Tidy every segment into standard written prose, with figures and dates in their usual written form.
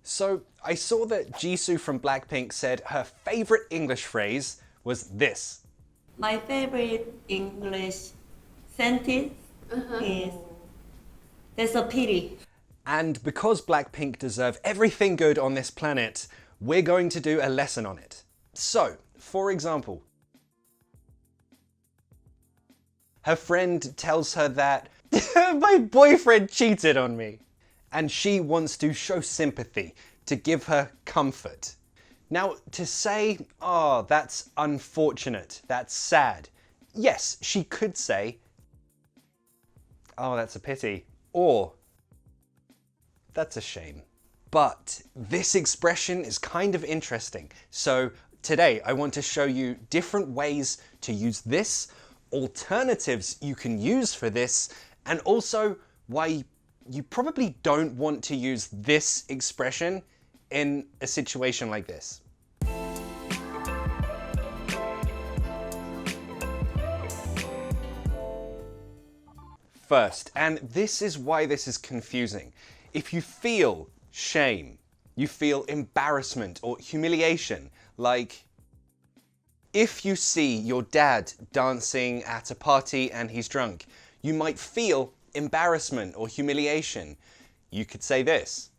So I saw that Jisoo from BLACKPINK said her favorite English phrase was this. My favorite English sentence is, "There's a pity." And because BLACKPINK deserve everything good on this planet, we're going to do a lesson on it. So, for example, her friend tells her that my boyfriend cheated on me, and she wants to show sympathy to give her comfort. Now, to say, oh, that's unfortunate, that's sad. Yes, she could say, oh, that's a pity, or that's a shame. But this expression is kind of interesting. So today I want to show you different ways to use this, alternatives you can use for this, and also why you probably don't want to use this expression in a situation like this. First, and this is why this is confusing. If you feel shame, you feel embarrassment or humiliation, like if you see your dad dancing at a party and he's drunk, you might feel embarrassment or humiliation. You could say this.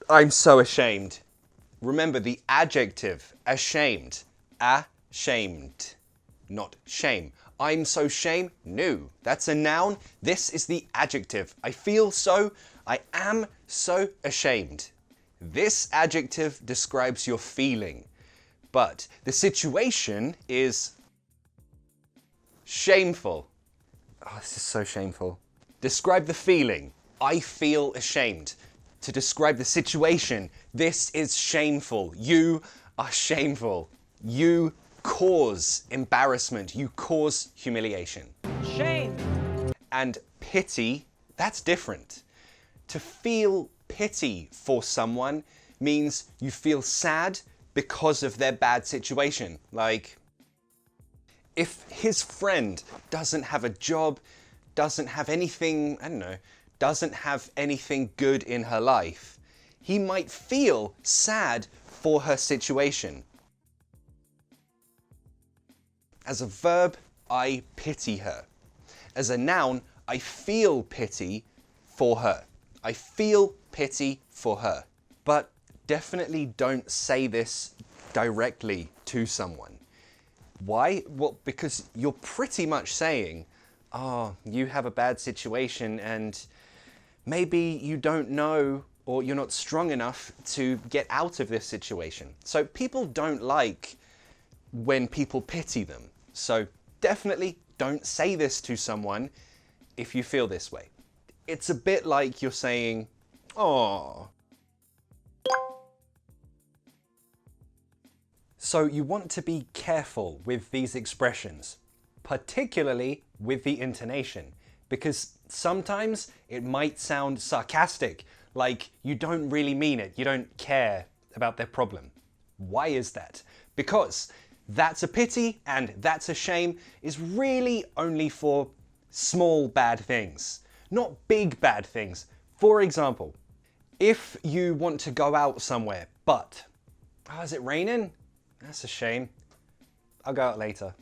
I'm so ashamed. Remember the adjective, ashamed. Ashamed, not shame. I'm so shame, no, that's a noun. This is the adjective. I feel so, I am so ashamed. This adjective describes your feeling, but the situation is shameful. Oh, this is so shameful. Describe the feeling. I feel ashamed. To describe the situation, this is shameful. You are shameful. You cause embarrassment. You cause humiliation. Shame. And pity, that's different. To feel pity for someone means you feel sad because of their bad situation. Like, if his friend doesn't have a job, doesn't have anything, I don't know, doesn't have anything good in her life, he might feel sad for her situation. As a verb, I pity her. As a noun, I feel pity for her. I feel pity for her. But definitely don't say this directly to someone. Why? Well, because you're pretty much saying, oh, you have a bad situation and maybe you don't know or you're not strong enough to get out of this situation. So people don't like when people pity them. So definitely don't say this to someone if you feel this way. It's a bit like you're saying, oh. So you want to be careful with these expressions, particularly with the intonation, because sometimes it might sound sarcastic, like you don't really mean it, you don't care about their problem. Why is that? Because that's a pity and that's a shame is really only for small bad things, not big bad things. For example, if you want to go out somewhere, but, oh, is it raining? That's a shame. I'll go out later.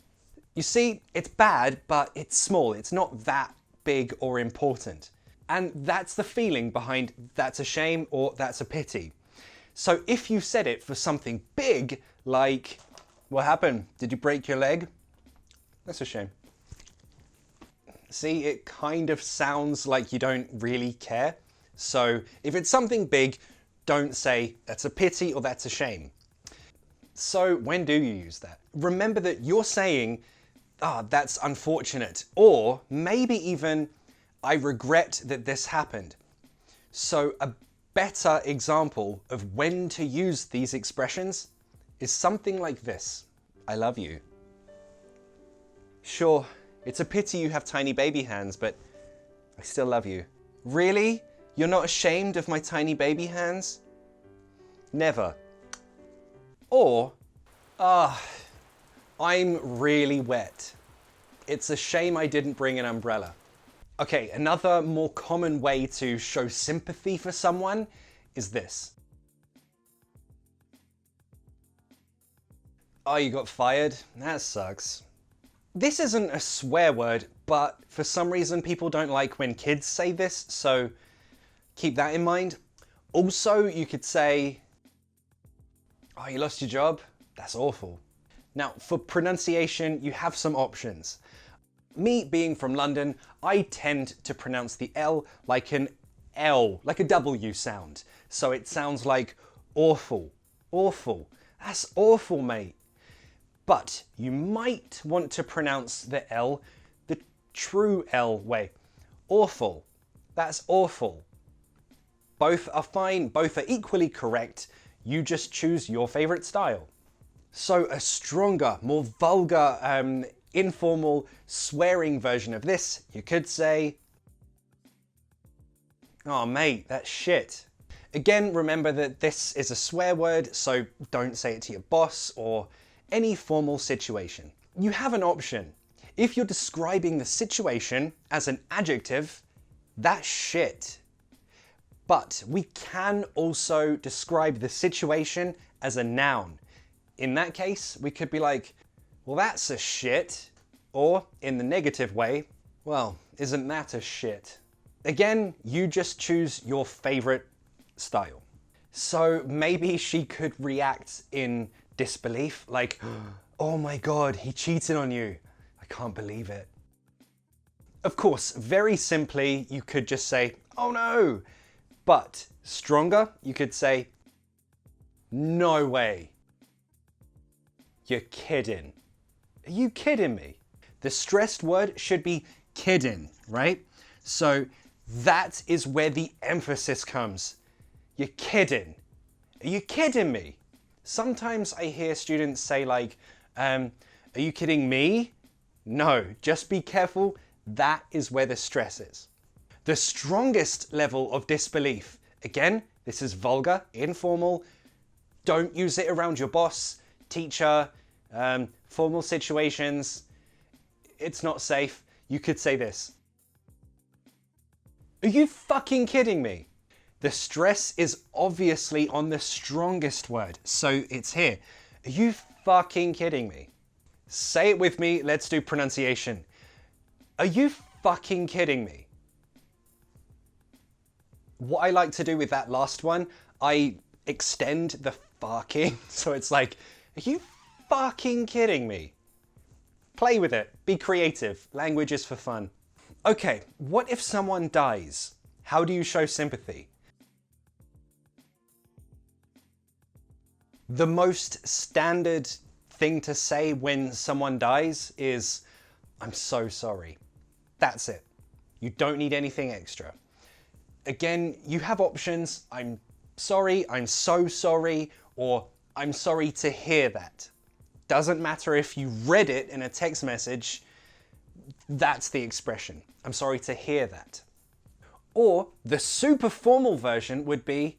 You see, it's bad, but it's small. It's not that big or important. And that's the feeling behind that's a shame or that's a pity. So if you said it for something big, like, what happened? Did you break your leg? That's a shame. See, it kind of sounds like you don't really care. So if it's something big, don't say that's a pity or that's a shame. So when do you use that? Remember that you're saying, ah, that's unfortunate, or maybe even, I regret that this happened. So a better example of when to use these expressions is something like this. I love you. Sure, it's a pity you have tiny baby hands, but I still love you. Really? You're not ashamed of my tiny baby hands? Never. Or, I'm really wet. It's a shame I didn't bring an umbrella. Okay, another more common way to show sympathy for someone is this. Oh, you got fired? That sucks. This isn't a swear word, but for some reason people don't like when kids say this, so keep that in mind. Also, you could say, oh, you lost your job? That's awful. Now, for pronunciation, you have some options. Me being from London, I tend to pronounce the L like an L, like a W sound. So it sounds like awful, awful. That's awful, mate. But you might want to pronounce the L the true L way. Awful. That's awful. Both are fine, both are equally correct. You just choose your favorite style. So a stronger, more vulgar, informal, swearing version of this, you could say, oh mate, that's shit. Again, remember that this is a swear word, so don't say it to your boss or any formal situation. You have an option. If you're describing the situation as an adjective, that's shit. But we can also describe the situation as a noun. In that case, we could be like, well, that's a shit. Or in the negative way, well, isn't that a shit? Again, you just choose your favorite style. So maybe she could react in disbelief, like, oh my God, he cheated on you. I can't believe it. Of course, very simply, you could just say, oh no. But stronger, you could say, no way. You're kidding. Are you kidding me? The stressed word should be kidding, right? So that is where the emphasis comes. You're kidding. Are you kidding me? Sometimes I hear students say like, are you kidding me? No, just be careful. That is where the stress is. The strongest level of disbelief, again, this is vulgar, informal. Don't use it around your boss, teacher, formal situations. It's not safe. You could say this. Are you fucking kidding me? The stress is obviously on the strongest word, so it's here. Are you fucking kidding me? Say it with me, let's do pronunciation. Are you fucking kidding me? What I like to do with that last one, I extend the fucking, so it's like, are you fucking kidding me? Play with it, be creative, language is for fun. Okay, what if someone dies? How do you show sympathy? The most standard thing to say when someone dies is, I'm so sorry. That's it. You don't need anything extra. Again, you have options. I'm sorry, I'm so sorry, or I'm sorry to hear that. Doesn't matter if you read it in a text message, that's the expression. I'm sorry to hear that. Or the super formal version would be,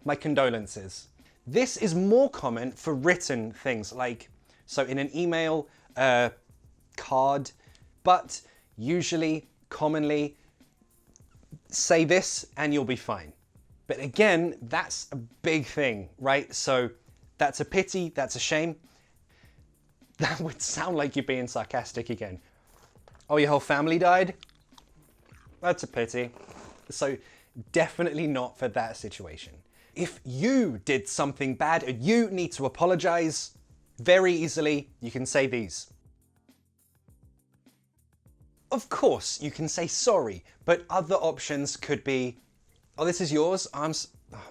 my condolences. This is more common for written things like, so in an email, card, but usually, commonly, say this and you'll be fine. But again, that's a big thing, right? So that's a pity, that's a shame. That would sound like you're being sarcastic again. Oh, your whole family died? That's a pity. So definitely not for that situation. If you did something bad and you need to apologize, very easily, you can say these. Of course, you can say sorry, but other options could be, oh, this is yours,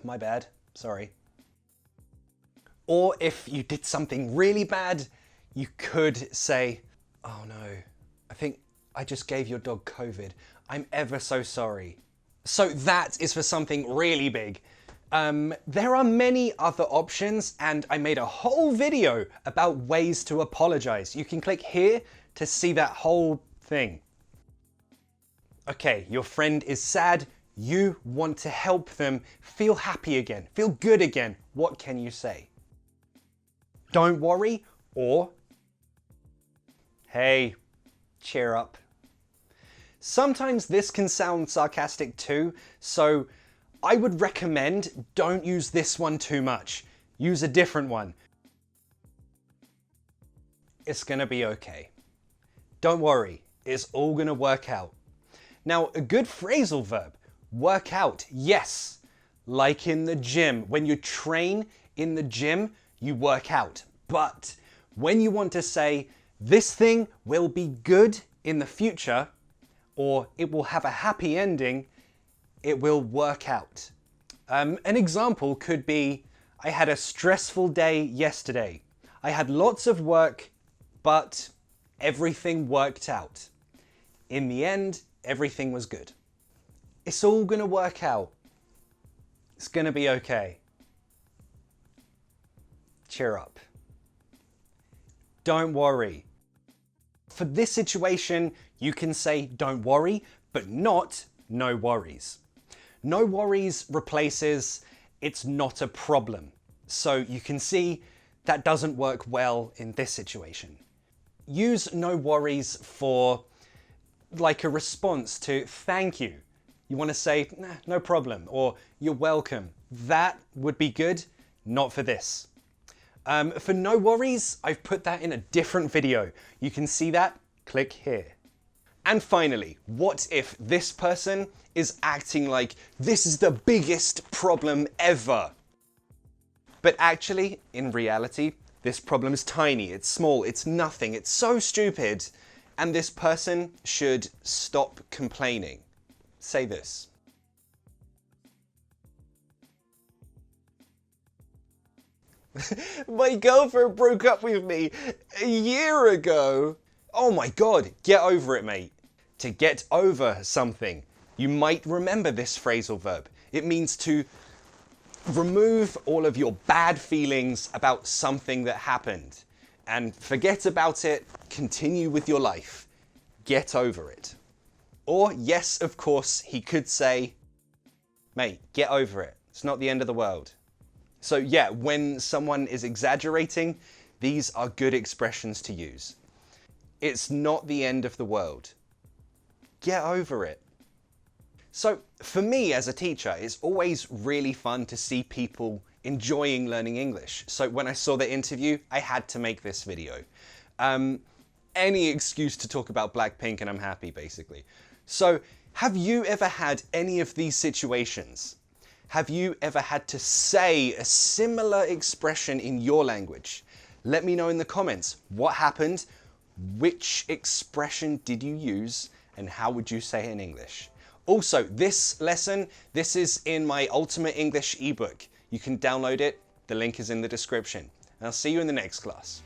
my bad, sorry. Or if you did something really bad, you could say, oh no, I think I just gave your dog COVID. I'm ever so sorry. So that is for something really big. There are many other options and I made a whole video about ways to apologize. You can click here to see that whole thing. Okay, your friend is sad. You want to help them feel happy again, feel good again. What can you say? Don't worry, or hey, cheer up. Sometimes this can sound sarcastic too, so I would recommend don't use this one too much. Use a different one. It's gonna be okay. Don't worry, it's all gonna work out. Now, a good phrasal verb, work out, yes. Like in the gym. When you train in the gym, you work out. But when you want to say, this thing will be good in the future, or it will have a happy ending, it will work out. An example could be, I had a stressful day yesterday. I had lots of work, but everything worked out. In the end, everything was good. It's all gonna work out. It's gonna be okay. Cheer up. Don't worry. For this situation, you can say don't worry, but not no worries. No worries replaces it's not a problem. So you can see that doesn't work well in this situation. Use no worries for like a response to thank you. You want to say nah, no problem, or you're welcome. That would be good, not for this. For no worries, I've put that in a different video. You can see that, click here. And finally, what if this person is acting like this is the biggest problem ever? But actually, in reality, this problem is tiny, it's small, it's nothing, it's so stupid. And this person should stop complaining. Say this. My girlfriend broke up with me a year ago. Oh my God, get over it, mate. To get over something. You might remember this phrasal verb. It means to remove all of your bad feelings about something that happened and forget about it, continue with your life. Get over it. Or yes, of course, he could say, mate, get over it. It's not the end of the world. So yeah, when someone is exaggerating, these are good expressions to use. It's not the end of the world. Get over it. So for me as a teacher, it's always really fun to see people enjoying learning English. So when I saw the interview, I had to make this video. Any excuse to talk about BLACKPINK and I'm happy, basically. So have you ever had any of these situations? Have you ever had to say a similar expression in your language? Let me know in the comments what happened, which expression did you use, and how would you say it in English? Also, this lesson, this is in my Ultimate English ebook. You can download it, the link is in the description. And I'll see you in the next class.